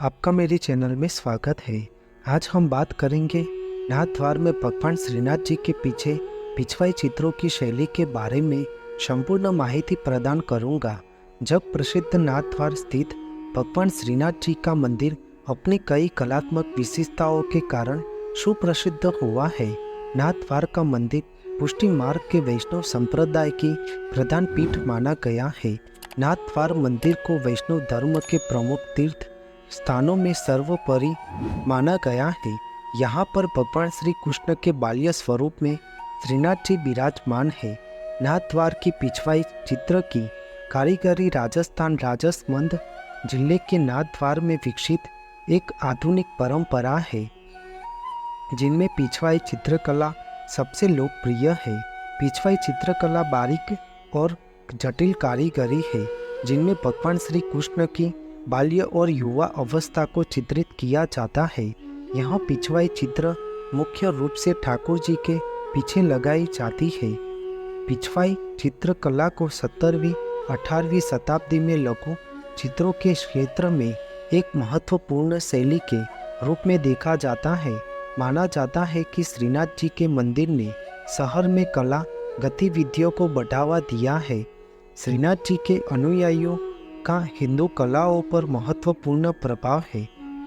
आपका मेरे चैनल में स्वागत है। आज हम बात करेंगे नाथ द्वार में भगवान श्रीनाथ जी के पीछे पिछवाई चित्रों की शैली के बारे में संपूर्ण माहिती प्रदान करूंगा। जब प्रसिद्ध नाथ द्वार स्थित भगवान श्रीनाथ जी का मंदिर अपनी कई कलात्मक विशेषताओं के कारण सुप्रसिद्ध हुआ है। नाथ द्वार का मंदिर पुष्टि मार्ग के वैष्णव संप्रदाय की प्रधान पीठ माना गया है। नाथ द्वार मंदिर को वैष्णव धर्म के प्रमुख तीर्थ स्थानों में सर्वोपरि माना गया है। यहाँ पर भगवान श्री कृष्ण के बाल्य स्वरूप में श्रीनाथ जी विराजमान है। नाथ द्वार की पिछवाई चित्र की कारीगरी राजस्थान राजसमंद जिले के नाथ द्वार में विकसित एक आधुनिक परंपरा है, जिनमें पिछवाई चित्रकला सबसे लोकप्रिय है। पिछवाई चित्रकला बारीक और जटिल कारीगरी है, जिनमें भगवान श्री कृष्ण की बाल्य और युवा अवस्था को चित्रित किया जाता है। यहाँ पिछवाई चित्र मुख्य रूप से ठाकुर जी के पीछे लगाई जाती है। पिछवाई चित्रकला को 17वीं 18वीं शताब्दी में लघु चित्रों के क्षेत्र में एक महत्वपूर्ण शैली के रूप में देखा जाता है। माना जाता है कि श्रीनाथ जी के मंदिर ने शहर में कला गतिविधियों को बढ़ावा दिया है। श्रीनाथ जी के अनुयायियों का हिंदू कलाओं पर महत्वपूर्ण प्रभाव है।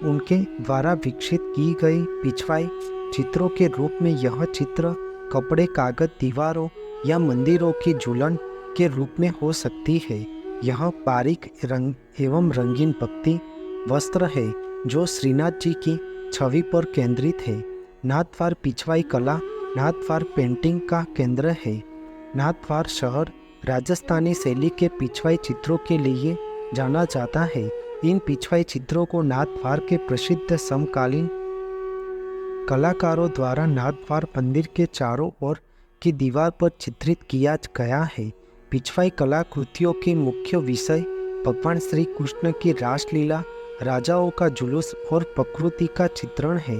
उनके द्वारा विकसित की गई पिछवाई चित्रों के रूप में यह चित्र कपड़े, कागज, दीवारों या मंदिरों की झूलन के रूप में हो सकती है। यह बारीक रंग एवं रंगीन भक्ति वस्त्र है जो श्रीनाथ जी की छवि पर केंद्रित है। नाथ द्वार पिछवाई कला नाथ द्वार पेंटिंग का केंद्र है। नाथ द्वार शहर राजस्थानी शैली के पिछवाई चित्रों के लिए जाना जाता है। इन पिछवाई चित्रों को नाथ द्वार के प्रसिद्ध समकालीन कलाकारों द्वारा नाथ द्वार मंदिर के चारों ओर की दीवार पर चित्रित किया गया है। पिछवाई कलाकृतियों के मुख्य विषय भगवान श्री कृष्ण की रासलीला, राजाओं का जुलूस और प्रकृति का चित्रण है।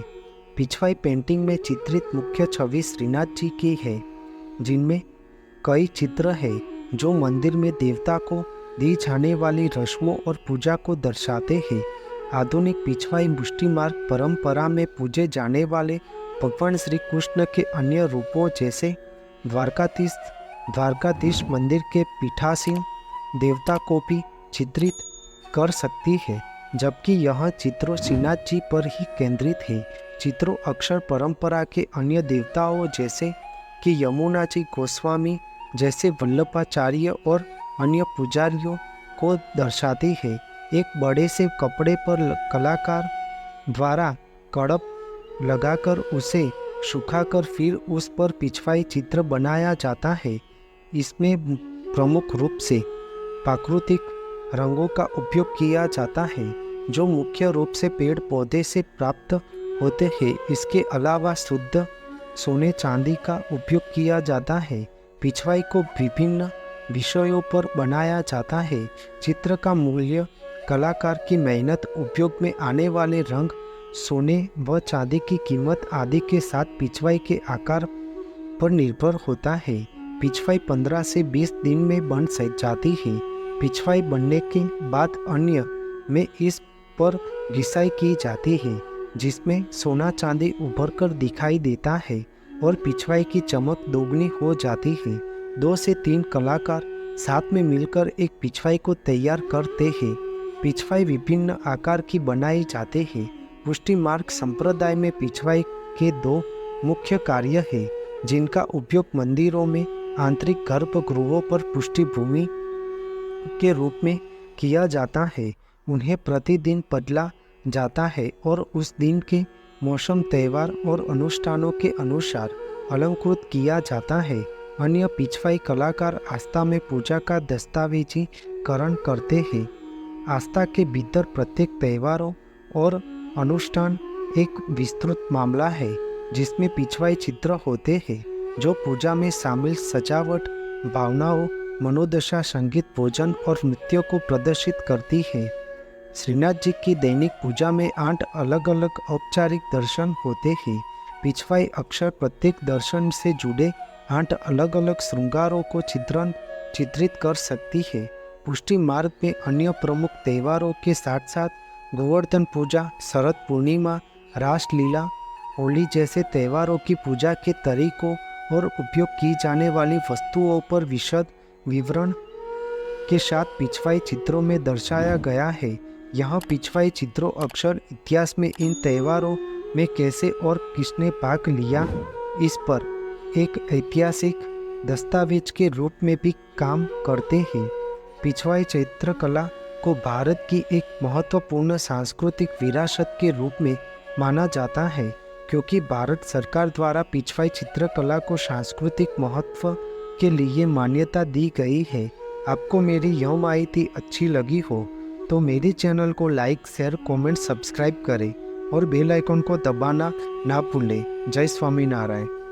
पिछवाई पेंटिंग में चित्रित मुख्य छवि श्रीनाथ जी की है, जिनमें कई चित्र हैं जो मंदिर में देवता को दी जाने वाली रस्मों और पूजा को दर्शाते हैं। आधुनिक पिछवाई मुष्टि मार्ग परंपरा में पूजे जाने वाले भगवान श्री कृष्ण के अन्य रूपों जैसे द्वारकाधीश मंदिर के पीठासीन देवता को भी चित्रित कर सकती है, जबकि यह चित्रों श्रीनाथ जी पर ही केंद्रित है। चित्रों अक्षर परंपरा के अन्य देवताओं जैसे कि यमुना जी गोस्वामी जैसे वल्लभाचार्य और अन्य पुजारियों को दर्शाती है। एक बड़े से कपड़े पर कलाकार द्वारा कड़प लगाकर उसे सुखाकर फिर उस पर पिछवाई चित्र बनाया जाता है। इसमें प्रमुख रूप से प्राकृतिक रंगों का उपयोग किया जाता है, जो मुख्य रूप से पेड़ पौधे से प्राप्त होते हैं। इसके अलावा शुद्ध सोने चांदी का उपयोग किया जाता है। पिछवाई को विभिन्न विषयों पर बनाया जाता है। चित्र का मूल्य कलाकार की मेहनत, उपयोग में आने वाले रंग, सोने व चांदी की कीमत आदि के साथ पिछवाई के आकार पर निर्भर होता है। पिछवाई 15 से 20 दिन में बन जाती है। पिछवाई बनने के बाद अन्य में इस पर घिसाई की जाती है, जिसमें सोना चांदी उभर कर दिखाई देता है और पिछवाई की चमक दोगुनी हो जाती है। 2 से 3 कलाकार साथ में मिलकर एक पिछवाई को तैयार करते हैं। पिछवाई विभिन्न आकार की बनाई जाते हैं। पुष्टि मार्ग संप्रदाय में पिछवाई के 2 मुख्य कार्य हैं, जिनका उपयोग मंदिरों में आंतरिक गर्भगृहों पर पृष्ठभूमि के रूप में किया जाता है। उन्हें प्रतिदिन बदला जाता है और उस दिन के मौसम, त्योहार और अनुष्ठानों के अनुसार अलंकृत किया जाता है। अन्य पिछवाई कलाकार आस्था में पूजा का दस्तावेजीकरण करते हैं। आस्था के भीतर प्रत्येक त्योहारों और अनुष्ठान एक विस्तृत मामला है, जिसमें पिछवाई चित्र होते हैं जो पूजा में शामिल सजावट, भावनाओं, मनोदशा, संगीत, भोजन और नृत्य को प्रदर्शित करती है। श्रीनाथ जी की दैनिक पूजा में 8 अलग अलग औपचारिक दर्शन होते हैं। पिछवाई अक्षर प्रत्येक दर्शन से जुड़े 8 अलग अलग श्रृंगारों को चित्रित कर सकती है। पुष्टि मार्ग में अन्य प्रमुख त्योहारों के साथ साथ गोवर्धन पूजा, शरद पूर्णिमा, रासलीला, होली जैसे त्योहारों की पूजा के तरीकों और उपयोग की जाने वाली वस्तुओं पर विशद विवरण के साथ पिछवाई चित्रों में दर्शाया गया है। यह पिछवाई चित्रों अक्सर इतिहास में इन त्योहारों में कैसे और किसने भाग लिया इस पर एक ऐतिहासिक दस्तावेज के रूप में भी काम करते हैं। पिछवाई चित्रकला को भारत की एक महत्वपूर्ण सांस्कृतिक विरासत के रूप में माना जाता है, क्योंकि भारत सरकार द्वारा पिछवाई चित्रकला को सांस्कृतिक महत्व के लिए मान्यता दी गई है। आपको मेरी यह माहिती अच्छी लगी हो तो मेरे चैनल को लाइक, शेयर, कमेंट, सब्सक्राइब करें और बेल आइकन को दबाना ना भूलें। जय स्वामीनारायण।